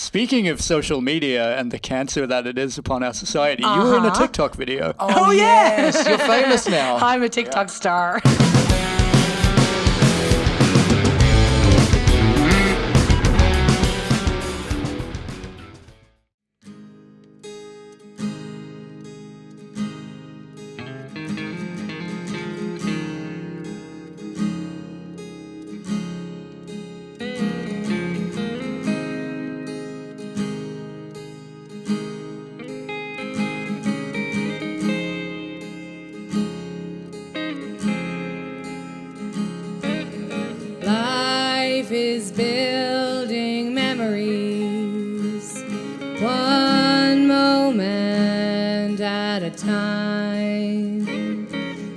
Speaking of social media and the cancer that it is upon our society, you were in a TikTok video. Oh, yes. You're famous now. I'm a TikTok star. Life is building memories, one moment at a time,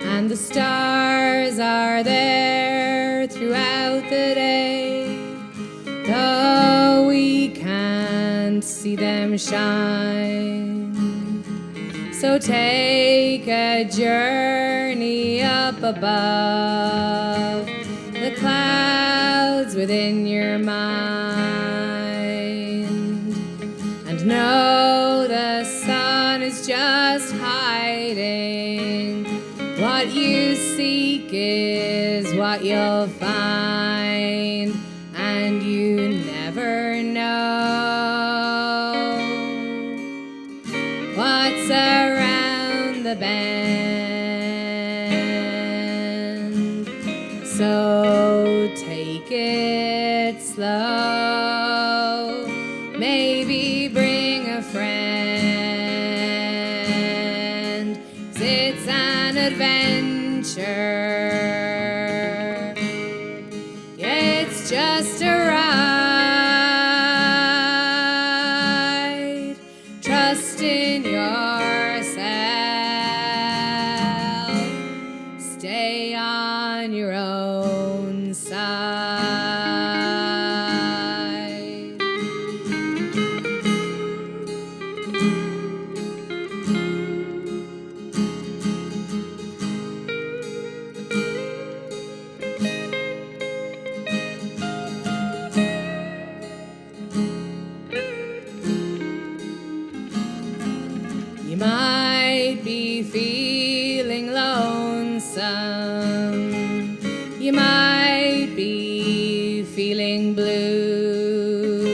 and the stars are there throughout the day, though we can't see them shine. So take a journey up above the clouds within your mind, and know the sun is just hiding. What you seek is what you'll find, and you never know what's around the bend. So take it slow, maybe bring a friend, 'cause it's an adventure. Yeah, it's just a ride. Trust in yourself, stay on your own side. You might be feeling lonesome, you might be feeling blue,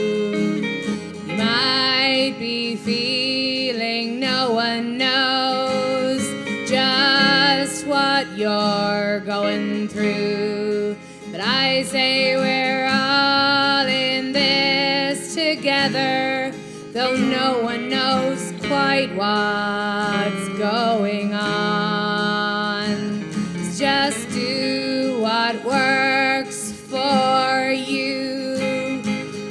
you might be feeling no one knows just what you're going through. But I say we're all in this together, though no one knows quite what's going on. So just do what works for you,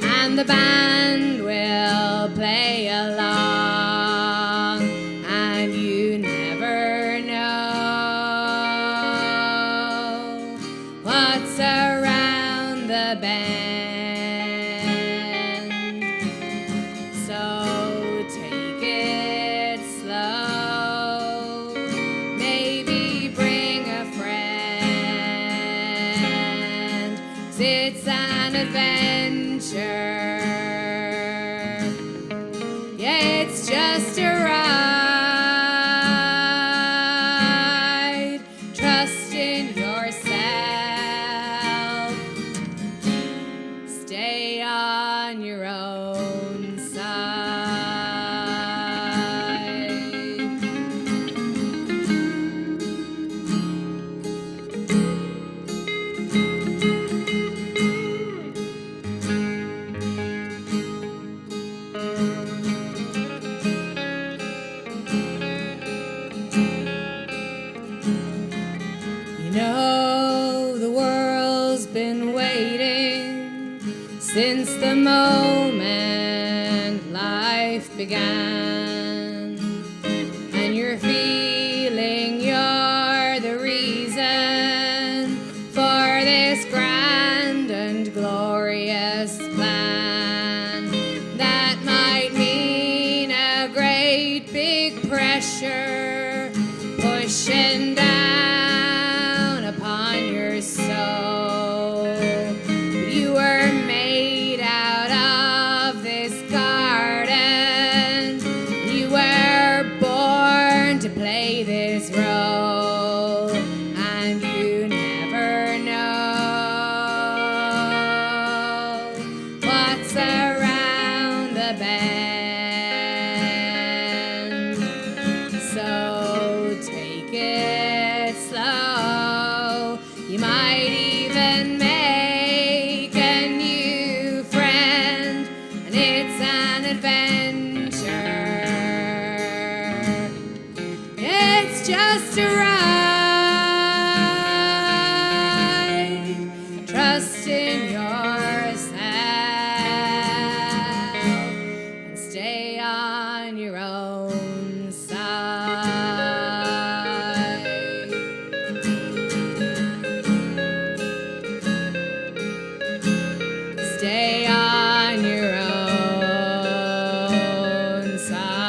and the band will play along, and you never know what's around the bend. So take it slow, maybe bring a friend, 'cause it's an adventure. Yeah, it's just a ride. Trust in yourself, stay on your own side. You know the world's been waiting since the moment life began, and you're feeling you're the reason for this grand and glorious plan. That might mean a great big pressure pushing down upon your soul. You were made out of this the bend. So take it slow. You might even make a new friend, and it's an adventure. It's just a ride. Trust in yourself and stay on your own side. Stay on your own side.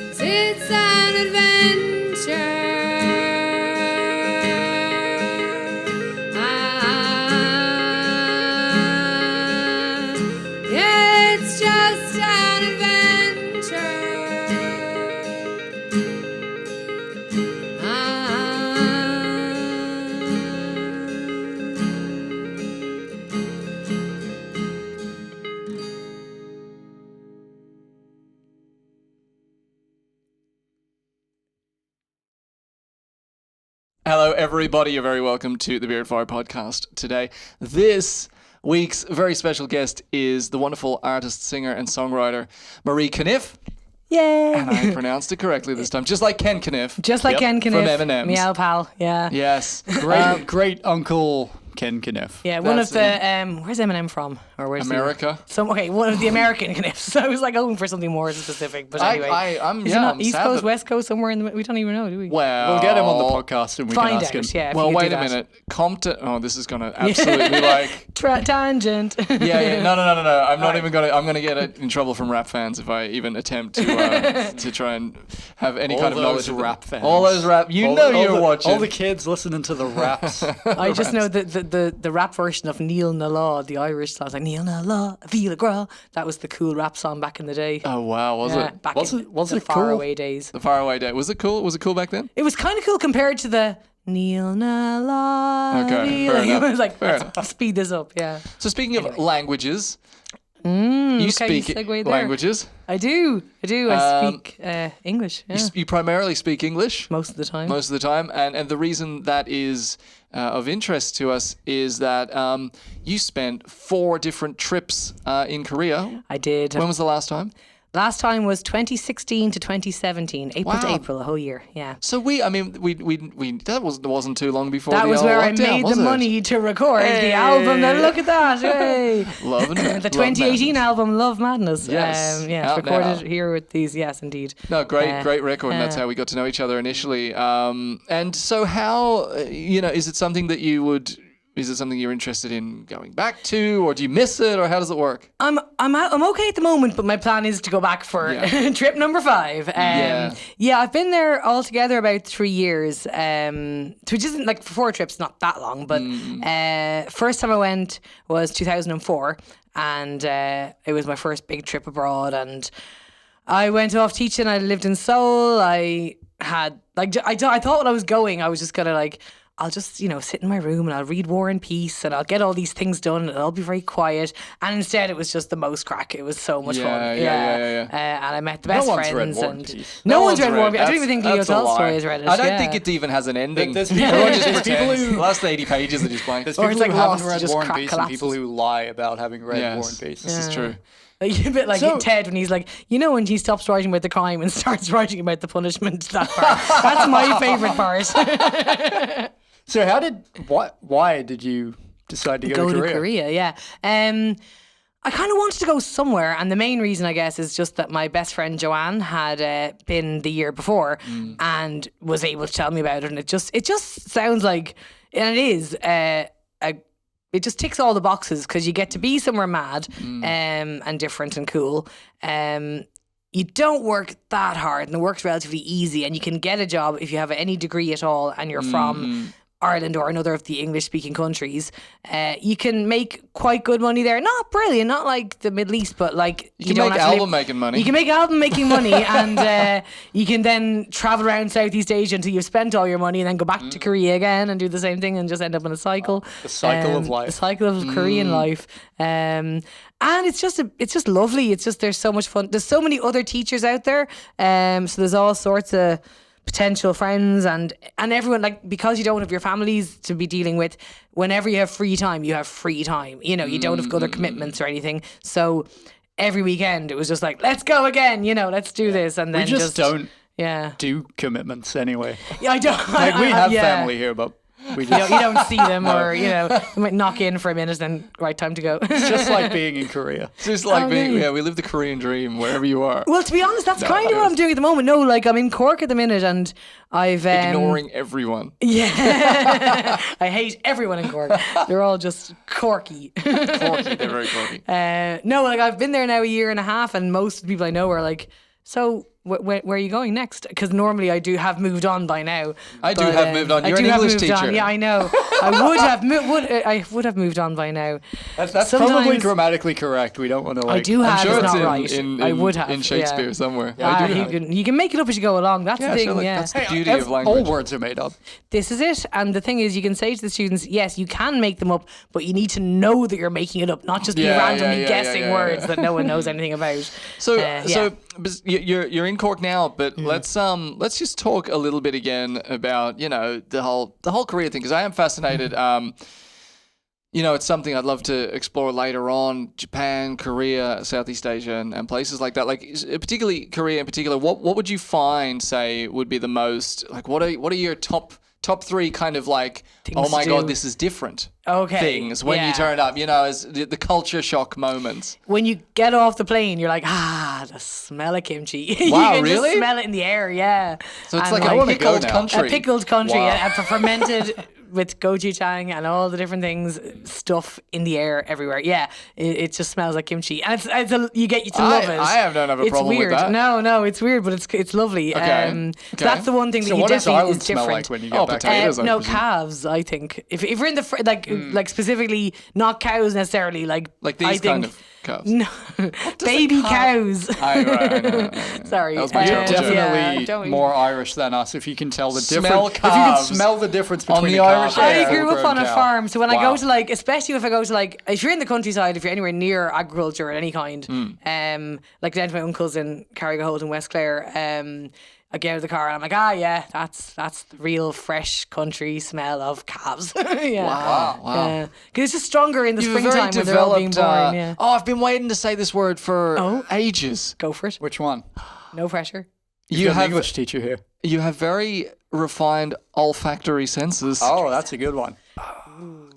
'Cause it's an adventure. Yeah, it's just an adventure. Hello, everybody. You're very welcome to the Beardfire podcast today. This week's very special guest is the wonderful artist, singer, and songwriter Marie Conniffe. Yay! And I pronounced it correctly this time, just like Ken Conniffe. Just like Ken from Conniffe. M&M's. Meow pal, yeah. Yes. Great Uncle Ken Conniffe. Yeah, one That's of the, where's Eminem from? Or where's America. One of the American Conniffe. So I was like hoping for something more specific, but anyway. I'm Is it not I'm East sad Coast, that- West Coast, somewhere in the, we don't even know, do we? Well, We'll get him on the podcast and we Find can ask him. out, yeah. if Well, you could wait do a that. minute. Compton. Oh, this is gonna absolutely like. Tangent. Yeah. No. I'm not even gonna. I'm gonna get in trouble from rap fans if I even attempt to try and have any All kind of knowledge those of rap fans. All those rap. You're watching. All the kids listening to the raps. I just know the rap version of Neil Nala, the Irish song. I was like, Neil Nala, I feel a girl. That was the cool rap song back in the day. Oh wow, was Yeah, it? back Was in it- was the it cool? faraway days. The faraway day. Was it cool? Was it cool back then? It was kind of cool compared to the Neil Nala. Okay, fair enough. I was like, Fair let's speed this up, yeah. So speaking of languages, you okay, speak you segued there. languages. I do. I speak English, yeah. You primarily speak English Most of the time. most of the time, and the reason that is of interest to us is that you spent 4 different trips in Korea. I did. When was the last time? Last time was 2016 to 2017, April to Wow. April, a whole year, yeah. So we that wasn't too long before That the was old where I lockdown, made was the it? money to record the album. Now look at that, hey! Loving it. The 2018 album, Love Madness. Yes, Yeah, out it's recorded now. here with these, yes, indeed. No, great record, and that's how we got to know each other initially. And so, how is it something that you would? Is it something you're interested in going back to, or do you miss it, or how does it work? I'm okay at the moment, but my plan is to go back for Yeah. trip number 5. Yeah. I've been there altogether about 3 years, which isn't like for 4 trips, not that long. But first time I went was 2004, and it was my first big trip abroad. And I went off teaching. I lived in Seoul. I had I thought when I was going, I was just gonna I'll just, sit in my room and I'll read War and Peace and I'll get all these things done and it'll be very quiet. And instead, it was just the most crack. It was so much fun. Yeah. And I met the best one's friends. read War and and Peace. No one's read War and Peace. I don't That's- even think Leo that's a lie. Tolstoy has read it. I don't yeah. think it even has an ending. There's people- Everyone just there's people pretends. who- The last 80 pages are just blank. There's Or people it's who like haven't lost, read just War and crack Peace and people collapses. who lie about having read Yes, War and Peace. this is true. Like, a bit like So- Ted when he's like, when he stops writing about the crime and starts writing about the punishment. That part. That's my favourite part. So why did you decide to go, to Korea? Korea, yeah. I kind of wanted to go somewhere, and the main reason, I guess, is just that my best friend Joanne had been the year before and was able to tell me about it, and it just sounds like, and it is it just ticks all the boxes because you get to be somewhere mad and different and cool. You don't work that hard, and the work's relatively easy, and you can get a job if you have any degree at all, and you're from Ireland or another of the English-speaking countries, you can make quite good money there. Not brilliant, not like the Middle East, but like You can don't make have to album making money. You can make album making money, and you can then travel around Southeast Asia until you've spent all your money, and then go back to Korea again and do the same thing, and just end up in a cycle. The cycle of life. The cycle of Korean life. And it's just lovely. It's just, there's so much fun. There's so many other teachers out there. So there's all sorts of potential friends and everyone, like, because you don't have your families to be dealing with, whenever you have free time, you have free time. You know, you don't have other commitments or anything. So every weekend it was just like, let's go again, you know, let's do this. And then We just don't yeah. do commitments anyway. Yeah, I don't. Like, we have yeah. family here, but we You, know, just, you don't see them, or you might knock in for a minute, then right, time to go. it's just like being in Korea. It's just like being, Okay. we live the Korean dream wherever you are. Well, to be honest, that's kind of what I'm doing at the moment. No, like, I'm in Cork at the minute, and I've Ignoring everyone. Yeah, I hate everyone in Cork. They're all just corky. Corky, they're very corky. No, like, I've been there now a year and a half, and most of the people I know are like, so where are you going next? Because normally I do have moved on by now. I do have moved on. You're an English teacher. Yeah, I know. I would have moved on by now. That's probably Sometimes- grammatically correct. We don't want to like. I do have. I'm sure it's it's not in, right. in, I in- would have in Shakespeare yeah. somewhere. Ah, I do have. you can make it up as you go along. That's Yeah, the thing. sure, like, yeah. that's the beauty of All language. words are made up. This is it. And the thing is, you can say to the students, yes, you can make them up, but you need to know that you're making it up, not just be Yeah, randomly yeah, guessing words yeah. that no one knows anything about. So, yeah. so you're in Cork now, but let's just talk a little bit again about, you know, the whole career thing, because I am fascinated. You know, it's something I'd love to explore later on. Japan, Korea, Southeast Asia, and places like that. Like, particularly Korea in particular. What would you find, say, would be the most, like, what are your top three kind of like, Things oh my to god, do. this is different Okay, things when yeah. you turn up, you know, as the culture shock moments. When you get off the plane, you're like, the smell of kimchi. You Wow, can really? just smell it in the air, yeah. So it's And like a wanna go pickled now. country. A pickled country, Wow. and fermented with gochujang and all the different things, stuff in the air everywhere. Yeah, it just smells like kimchi, and you get to love it. I don't have a It's problem with weird. that. No, it's weird, but it's lovely. Okay. So Okay. that's the one thing that So you what does definitely Ireland is smell different. like when you get Oh, back? potatoes. I No, presume. calves. I think if you're in the like specifically not cows necessarily, like Like I these think, kind of calves. no, baby cows. I know. Sorry, That was my You're terrible joke. definitely don't- more Irish than us if you can tell the Smell difference. If you can calves smell the difference on between the a Irish calf and air. a I grew up full-grown on a cow. farm, so when I Wow. go to like, especially if I go to like, if you're in the countryside, if you're anywhere near agriculture of any kind, like down to my uncle's in Carrigaholt in West Clare, I get out of the car and I'm like, yeah, that's the real fresh country smell of calves. Yeah. Wow. Because it's just stronger in the You've a springtime very when they're all being developed. born. Yeah. Oh, I've been waiting to say this word for Oh. ages. Go for it. Which one? No pressure. You You got an have English teacher here. you have very refined olfactory senses. Oh, that's a good one.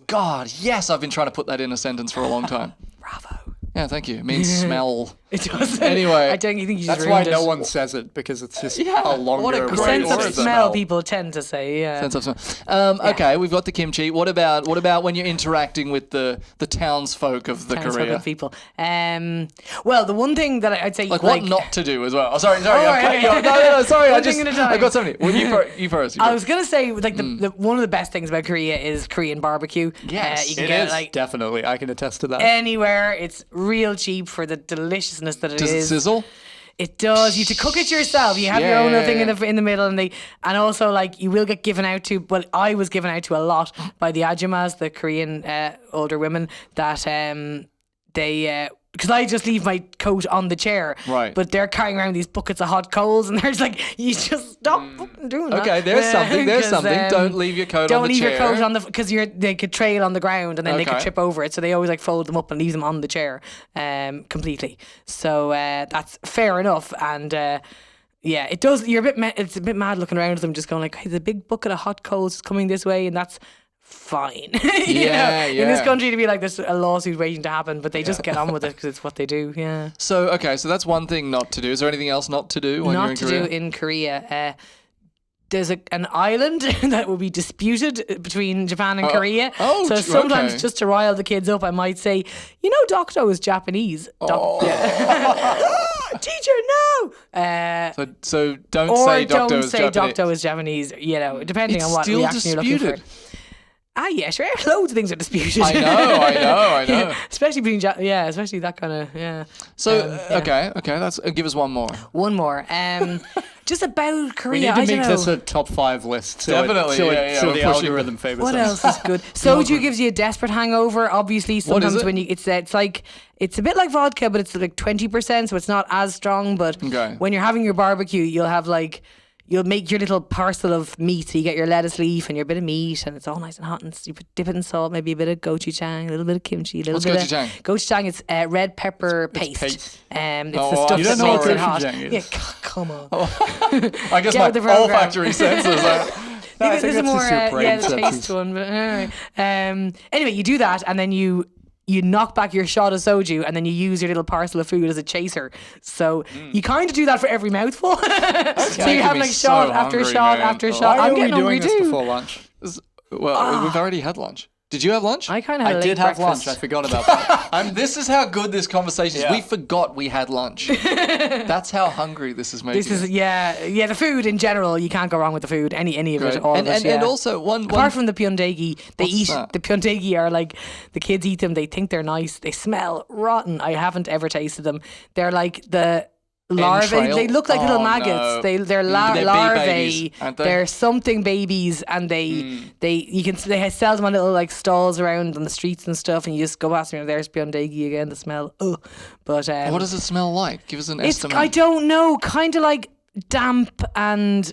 God, yes, I've been trying to put that in a sentence for a long time. Bravo. Yeah, thank you. It means smell. It does. Anyway, I don't think you just That's why ruined no it. one says it, because it's just Yeah, a longer what a way great to Sense word. of say smell, people tend to say, yeah. Sense of smell. Okay, we've got the kimchi. What about when you're interacting with the townsfolk of the Townsfolk Korea? of people. Well, the one thing that I'd say, Like what not to do as well. Oh, sorry. I'm right, cutting you okay. off. No, sorry. One thing at a time. I got something. Well, you first. I was gonna say, like the one of the best things about Korea is Korean barbecue. Yes, you can It get is, it like definitely. I can attest to that. anywhere. It's real cheap for the deliciousness that Does it is. sizzle? It does. You have to cook it yourself. You have your own little thing in the middle, and also like you will get given out to. Well, I was given out to a lot by the ajumas, the Korean older women that they. Because I just leave my coat on the chair, Right. But they're carrying around these buckets of hot coals, and they're just like, "You just stop fucking doing that." Okay, there's something. There's 'Cause, something. Don't leave your coat on Don't the leave chair. your coat on the because they could trail on the ground and then they could Okay. trip over it. So they always like fold them up and leave them on the chair, completely. So that's fair enough. And yeah, it does. You're it's a bit mad looking around at them, just going like, "Hey, the big bucket of hot coals is coming this way," and that's fine. You know, in this yeah. country to be like there's a lawsuit waiting to happen, but they just get on with it because it's what they do. Yeah. So so that's one thing not to do. Is there anything else not to do when you're in Not to Korea? do in Korea. There's an island that will be disputed between Japan and Korea. oh, So sometimes okay. just to rile the kids up, I might say, you know, Docto is Japanese. Teacher, no. So don't Or say don't doctor is say Japanese. Docto is Japanese. You know, depending It's on what still reaction you're looking disputed. for. Yeah, sure. Loads of things are disputed. I know. Especially between, especially that kind of, yeah. So, okay, that's give us one more. One more. Just about Korea. We need to I don't make know. this a top 5 list. So Definitely, so yeah, the we're pushing algorithm favors What us. else is good? Soju gives you a desperate hangover. Obviously, sometimes it? when you it's like it's a bit like vodka, but it's like 20%, so it's not as strong. But Okay. when you're having your barbecue, you'll make your little parcel of meat. So you get your lettuce leaf and your bit of meat, and it's all nice and hot. And you dip it in salt, maybe a bit of gochujang, a little bit of kimchi, a little What's bit gochujang? of gochujang. It's red pepper paste. paste. It's Oh, the stuff you that don't know makes what it hot. gochujang is. Yeah, come on. I guess Get my with the program. olfactory senses. I There's think a that's more just your brain the senses. taste one, but anyway. Anyway, you do that, and then you knock back your shot of soju, and then you use your little parcel of food as a chaser. So you kind of do that for every mouthful. So making you have me like so shot after hungry, shot man. after Oh. shot. Why I'm are we getting hungry doing this too. before lunch? Well, we've already had lunch. Did you have lunch? I kind of had I a late did have breakfast. lunch. I forgot about that. This is how good this conversation is. Yeah. We forgot we had lunch. That's how hungry this is making This is us. the food in general. You can't go wrong with the food. Any of Great. it, all and, of it. and, Yeah. and also one Apart from the pyondegi, they What's eat that? the pyondegi are like the kids eat them. They think they're nice. They smell rotten. I haven't ever tasted them. They're like the larvae. Entrail? They look like little Oh, maggots. no. They're They're bee larvae. babies, aren't they? They're something babies, and they sell them on little like stalls around on the streets and stuff. And you just go past them. There's pyondegi again. The smell. Ugh. But what does it smell like? Give us an it's estimate. I don't know. Kind of like damp and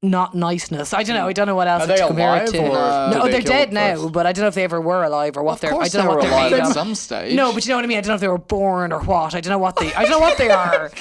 not niceness. I don't know. I don't know what else Are they to compare alive it to. or No, No, did they they're kill dead them now, first? but I don't know if they ever were alive or what Of they're. course I don't know they what were they're alive made at of. some stage. No, but you know what I mean. I don't know if they were born or what. I don't know what they are.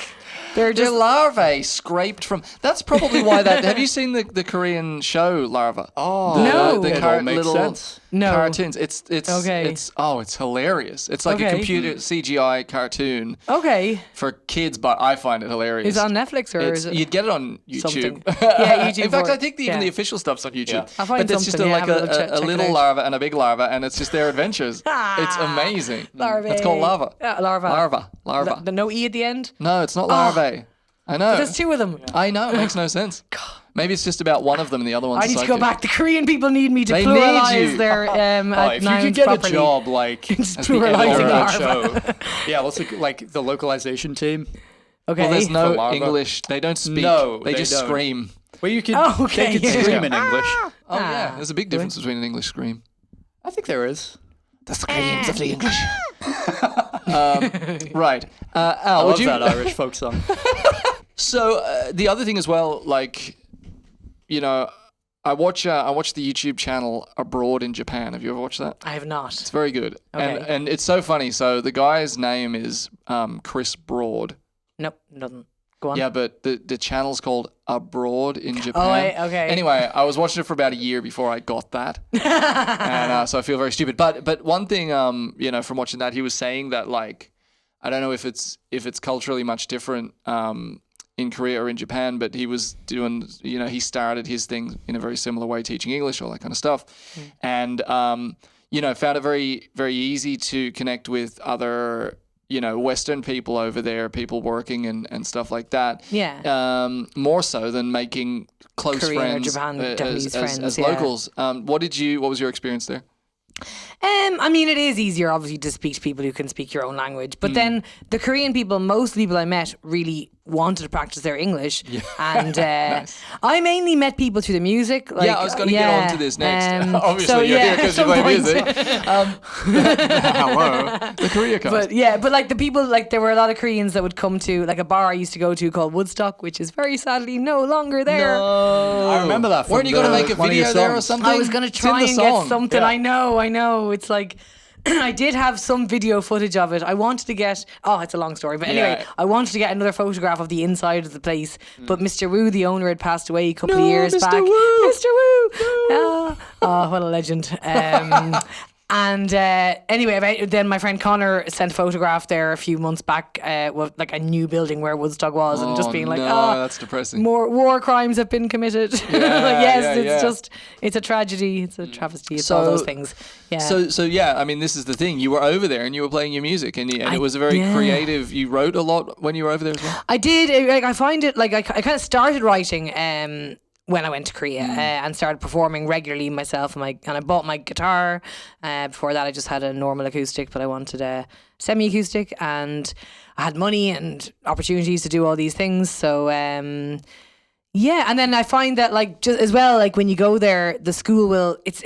They're They're just larvae scraped from. That's probably why that. Have you seen the Korean show Larva? Oh, No. the it all makes little sense. No. cartoons. It's Okay. it's hilarious. It's like a Okay. computer CGI cartoon okay. for kids, but I find it hilarious. Is it on Netflix or is it You'd get it on YouTube. something? Yeah, YouTube. In fact, or- I think even yeah. the official stuff's on YouTube. Yeah. I'll find But it's just something, yeah, like have a look, check a it little out. larva and a big larva, and it's just their adventures. It's amazing. Larvae. It's called Larva. Larva. Larva. The no e at the end. No, it's not larvae. I know. There's two of them. I know. It makes no sense. Maybe it's just about one of them and the other one's I need to a go sidekick. back. The Korean people need me to They need pluralize you. their If you nouns could get properly. a job like Just as the pluralizing editor of larva. that show, yeah, let's look like the localization team. Okay. Well, there's For no larva. English. They don't speak. No, they they just don't. scream. Well, you could. Oh, okay. They could scream in English. Oh yeah, there's a big difference between an English scream. I think there is. The screams of the English. Right. I Al, would love you? that Irish folk song. So the other thing as well, like, you know, I watch the YouTube channel Abroad in Japan. Have you ever watched that? I have not. It's very good, Okay. and it's so funny. So the guy's name is Chris Broad. Nope, nothing. Go on. Yeah, but the channel's called Abroad in Japan. Okay. Anyway, I was watching it for about a year before I got that, and so I feel very stupid. But one thing, you know, from watching that, he was saying that, like, I don't know if it's culturally much different in Korea or in Japan, but he was doing, you know, he started his thing in a very similar way, teaching English, all that kind of stuff, and you know, found it very, very easy to connect with other, you know, Western people over there, people working and stuff like that. Yeah. More so than making close Korean or friends Japanese friends, as yeah. locals. What was your experience there? I mean, it is easier, obviously, to speak to people who can speak your own language. But then the Korean people, most of the people I met really wanted to practice their English. And I mainly met people through the music. Like, Yeah, I was going to get on to this next. Obviously, so, you're here at because you some play point- music. Hello. The Korea cast. But yeah, but like the people, like there were a lot of Koreans that would come to like a bar I used to go to called Woodstock, which is very sadly no longer there. I remember that. Weren't you going to make a one of your video there or songs. something? I was going to It's in try the and get song. something. Yeah. I know. It's like I did have some video footage of it. I wanted to get. Oh, it's a long story, but anyway, Yeah. I wanted to get another photograph of the inside of the place. But Mr. Wu, the owner, had passed away a couple of years Mr. back. Wu! Mr. Wu. Oh, what a legend. And anyway, then my friend Connor sent a photograph there a few months back, with like a new building where Woodstock was, and just being like, no, that's depressing. more war crimes have been committed. Like, it's a tragedy, it's a travesty, it's all So- those things. Yeah. So yeah, I mean, this is the thing. You were over there and you were playing your music, and it was a very yeah. creative. You wrote a lot when you were over there as well. I did. Like I find it like I kind of started writing when I went to Korea and started performing regularly myself. And I bought my guitar. Before that, I just had a normal acoustic, but I wanted a semi-acoustic, and I had money and opportunities to do all these things. So yeah, and then I find that like just as well, like when you go there, the school will it's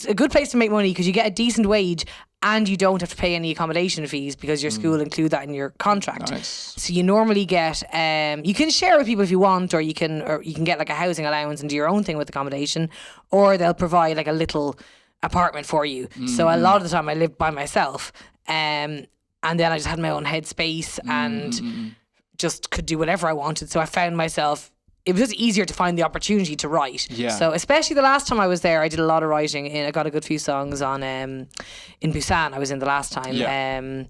a good place to make money because you get a decent wage and you don't have to pay any accommodation fees because your school include that in your contract. Nice. So you normally get you can share with people if you want, or you can get like a housing allowance and do your own thing with accommodation, or they'll provide like a little apartment for you. So a lot of the time I lived by myself, and then I just had my own headspace and just could do whatever I wanted. So I found myself. It was just easier to find the opportunity to write. Yeah. So especially the last time I was there, I did a lot of writing. I got a good few songs on in Busan. I was in the last time, and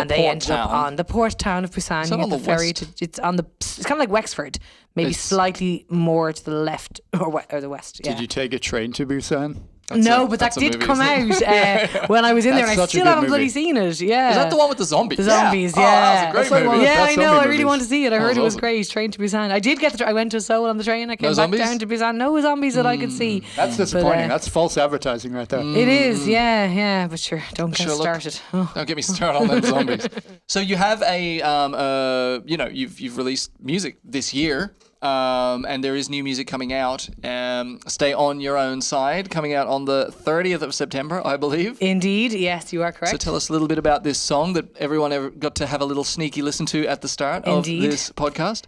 they ended up on the port town of Busan. You on get the ferry west? It's kind of like Wexford, maybe slightly more to the left or the west. Yeah. Did you take a train to Busan? But that did come out when I was in there, and I That's such a still good haven't bloody movie. seen it. Yeah. Is that the one with the zombies? The zombies, Oh, yeah. that was a great That's like one movie. of the Yeah, I best know. zombie I really movies. want to see it. I heard was it was awesome. great. Train to Busan. I did get I went to Seoul on the train. I came back zombies? down to Busan. No zombies that I could see. That's disappointing. uh, That's false advertising right there. It is, yeah. But sure, don't get Sure, look. started. Oh. Don't get me started on them zombies. So you have you've released music this year, and there is new music coming out. Stay on Your Own Side, coming out on the 30th of September, I believe. Indeed, yes, you are correct. So tell us a little bit about this song that everyone ever got to have a little sneaky listen to at the start Indeed. of this podcast.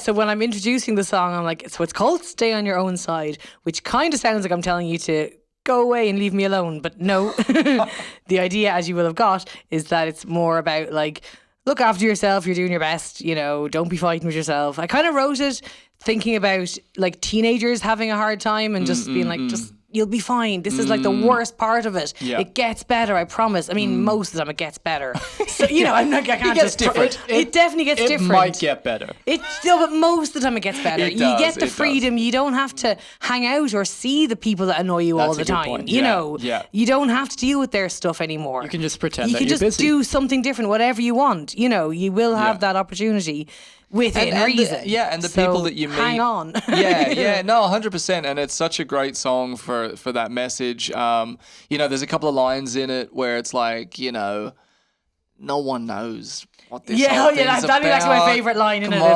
So when I'm introducing the song, I'm like, so it's called Stay on Your Own Side, which kind of sounds like I'm telling you to go away and leave me alone. But no, the idea, as you will have got, is that it's more about like, look after yourself, you're doing your best, don't be fighting with yourself. I kind of wrote it thinking about like teenagers having a hard time and just being like, just you'll be fine. This is like the worst part of it. Yeah. It gets better, I promise. I mean, most of the time it gets better. So, I can't gets just... different. It definitely gets It different. might get better. But most of the time it gets better. It You does, get the it does. freedom. You don't have to hang out or see the people that annoy you all That's the a good time. point. Yeah. You don't have to deal with their stuff anymore. You can just pretend You that can you're just busy. do something different, whatever you want. You will have that opportunity within And reason. the So people that you meet. hang on. No, 100%. And it's such a great song for that message. There's a couple of lines in it where it's like, no one knows what this whole thing's that'd be actually my about. favorite line in Come it. It's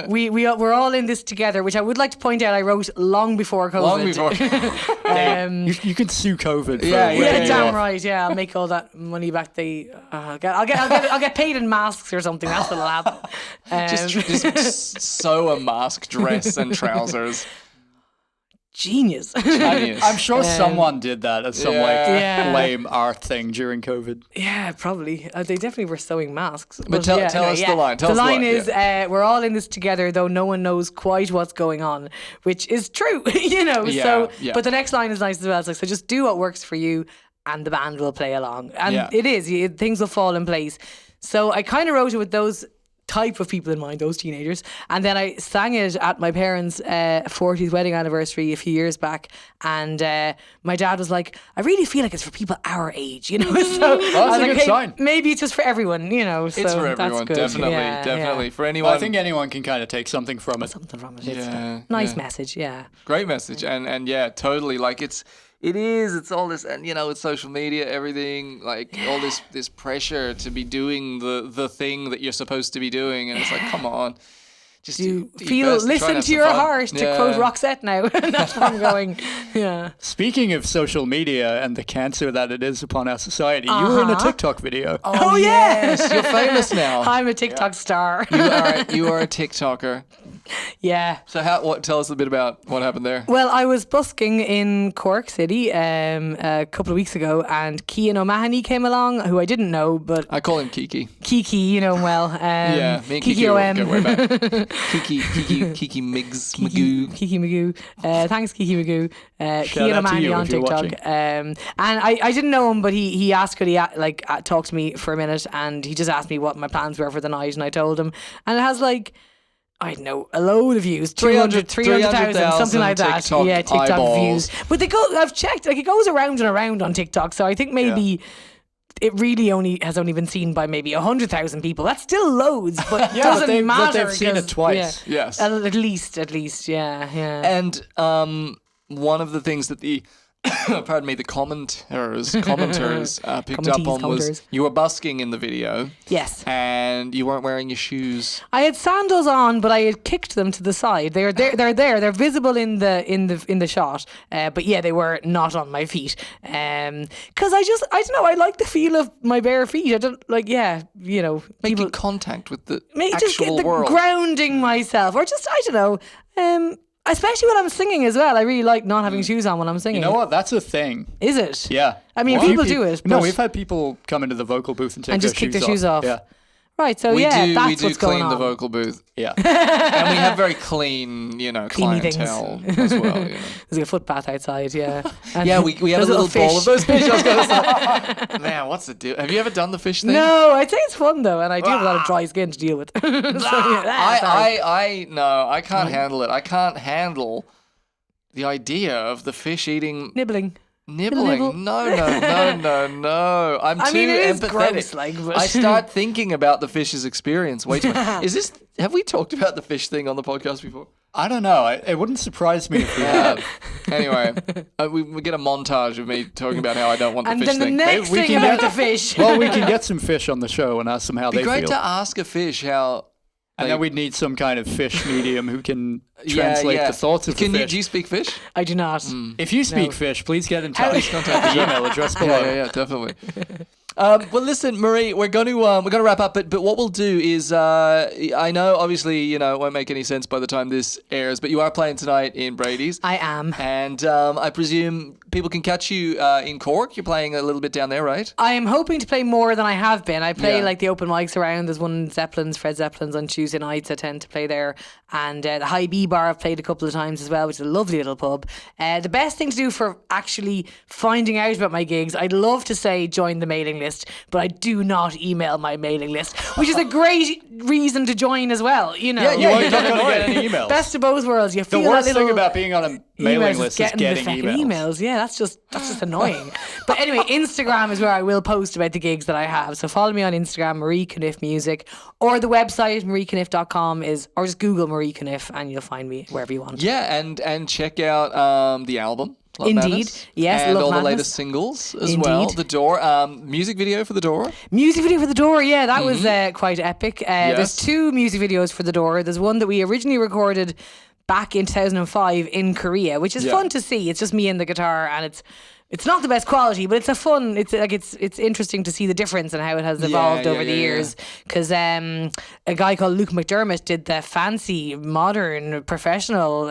on, like we're all in this together, which I would like to point out I wrote long before COVID. long before. You can sue COVID. For Yeah, ripping Yeah, you damn off. right. Yeah, I'll make all that money back. I'll get paid in masks or something. That's what'll happen. just sew a mask, dress, and trousers. Genius. I'm sure someone did that as some Yeah. lame art thing during COVID. Yeah, probably. They definitely were sewing masks. But tell us the line. Tell the us line the line, is, we're all in this together, though no one knows quite what's going on, which is true, So, yeah. but the next line is nice as well. It's like, so just do what works for you and the band will play along. And Yeah. it is, things will fall in place. So I kind of wrote it with those type of people in mind, those teenagers, and then I sang it at my parents' 40th wedding anniversary a few years back, and my dad was like, I really feel like it's for people our age, So I was a good "Hey, sign. maybe it's just for everyone, So It's for everyone, that's good. definitely, Yeah, definitely. yeah. For anyone, Well, I think anyone can kind of take something from it. Something from it. It's Yeah, a nice yeah. message, yeah. great message, and yeah, totally. Like it's all this, and it's social media, everything, like all this pressure to be doing the thing that you're supposed to be doing, and it's like, come on, just do your best and try and Listen have to some your fun. heart, to quote Roxette now. That's where I'm going. Yeah. Speaking of social media and the cancer that it is upon our society, you were in a TikTok video. Oh, yeah. Yes, you're famous now. I'm a TikTok star. You are a TikToker. Yeah. So tell us a bit about what happened there. Well, I was busking in Cork City a couple of weeks ago, and Cian O'Mahony came along, who I didn't know, but I call him Kiki. Kiki, you know him well. Yeah, me and Kiki Kiki go OM. way back. Kiki Miggs Magoo. Kiki Magoo. Thanks, Kiki Magoo. Shout Cian out to O'Mahony you on if you're TikTok. watching. And I didn't know him, but he asked, could he talk to me for a minute, and he just asked me what my plans were for the night, and I told him. And it has I don't know, a load of views, 300,000, something like that. TikTok TikTok eyeballs. views. But I've checked, it goes around and around on TikTok, so I think maybe it really has only been seen by maybe 100,000 people. That's still loads, but Yeah, doesn't but matter. they've seen it 'cause- twice. Yeah. Yes. At least, yeah. And one of the things that the pardon me, the commenters picked up on was Commenters. you were busking in the video Yes. and you weren't wearing your shoes. I had sandals on, but I had kicked them to the side. They're there. They're visible in the shot. But yeah, they were not on my feet. Because I don't know. I like the feel of my bare feet. I don't like. Yeah, Making contact with the just get actual the world. grounding myself, or just I don't know. Especially when I'm singing as well. I really like not having shoes on when I'm singing. You know what? That's a thing. Is it? Yeah. I mean, A few people peop- do it. No, but- we've had people come into the vocal booth and take And just kick their shoes off. Yeah. Right. So we yeah, do that's what's clean going on. the vocal booth. Yeah. And we have very clean, Cleany clientele as well. There's a footpath outside. Yeah. And Yeah, we have a there's little bowl of fish. those fish. I was gonna say. Man, what's the deal? Have you ever done the fish thing? No, I'd say it's fun though, and I do have a lot of dry skin to deal with. So, sorry. I can't handle it. I can't handle the idea of the fish eating Nibbling. nibbling. Nibble. No. I'm I too mean, it is empathetic. gross, like, but- I start thinking about the fish's experience way too much. Have we talked about the fish thing on the podcast before? I don't know. It wouldn't surprise me if we had. Anyway, we get a montage of me talking about how I don't want the And fish then the thing. next We thing can about get- the fish. Well, we can get some fish on the show and ask them how It'd they be great feel. to ask a fish how. And then we'd need some kind of fish medium who can Yeah, translate yeah. the thoughts of Can the you, fish. do you speak fish? I do not. If you speak No. fish, please get in How- touch. Contact the email address below. Yeah, definitely. Well, listen, Marie, we're going to wrap up, but what we'll do is, I know, obviously, it won't make any sense by the time this airs, but you are playing tonight in Brady's. I am. And I presume people can catch you in Cork. You're playing a little bit down there, right? I am hoping to play more than I have been. I play Yeah. like the open mics around. There's one in Fred Zeppelin's on Tuesday nights. I tend to play there. And the High B Bar I've played a couple of times as well, which is a lovely little pub. The best thing to do for actually finding out about my gigs, I'd love to say join the mailing list, but I do not email my mailing list, which is a great reason to join as well. You're not going to get any emails. Best of both worlds. You the feel worst that little thing about being on a mailing emails list is getting the fucking emails. Yeah, that's just annoying. But anyway, Instagram is where I will post about the gigs that I have. So follow me on Instagram, Marie Conniffe Music, or the website marieconniffe.com or just Google Marie Conniffe and you'll find me wherever you want. Yeah, and check out the album. Love Indeed. Madness, Yes, and Love all the Madness. latest singles as well. Indeed. The Door, music video for The Door. Music video for The Door, yeah, that was quite epic. There's Yes. 2 music videos for The Door. There's one that we originally recorded back in 2005 in Korea, which is Yeah. fun to see. It's just me and the guitar, and it's not the best quality, but it's a fun. It's interesting to see the difference and how it has evolved over the years. Because a guy called Luke McDermott did the fancy, modern, professional.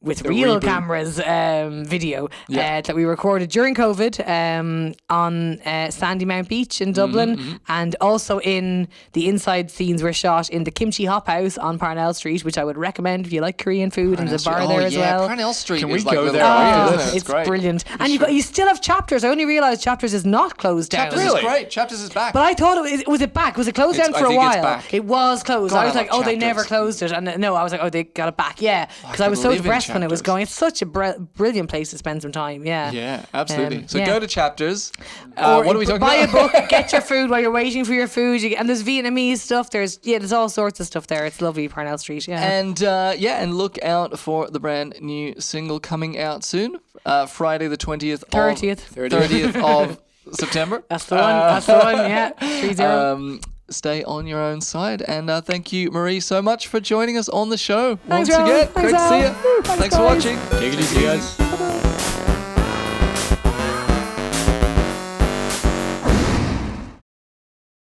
With real reboot. cameras video that we recorded during COVID on Sandymount Beach in Dublin, and also in the inside scenes were shot in the Kimchi Hop House on Parnell Street, which I would recommend if you like Korean food, and there's a bar there as well. Parnell Street Can is we like go little there after area, this? isn't it? It's great. brilliant, and you still have Chapters. I only realised Chapters is not closed down. Chapters Really? is great. Chapters is back. But I thought was it back? Was it closed down I for a think it's while? back. It was closed. God, I was I like, love oh, they never Chapters. closed it. And no, I was like, oh, they got it back. Yeah, because I could was so live in depressed when it was Chapters. going. It's such a brilliant place to spend some time. Yeah. Yeah, absolutely. So yeah. go to Chapters. Or What are we talking buy about? a book, get your food while you're waiting for your food. And there's Vietnamese stuff. There's all sorts of stuff there. It's lovely, Parnell Street. Yeah. And look out for the brand new single coming out soon, Friday the 20th. 30th. Of September. That's the one. That's the one. Yeah. 30. Stay on your own side. And thank you, Marie, so much for joining us on the show. Thanks, Once Rowan. again, Thanks, great to see Al. you. Thanks, Thanks for guys. watching. Take it easy, guys.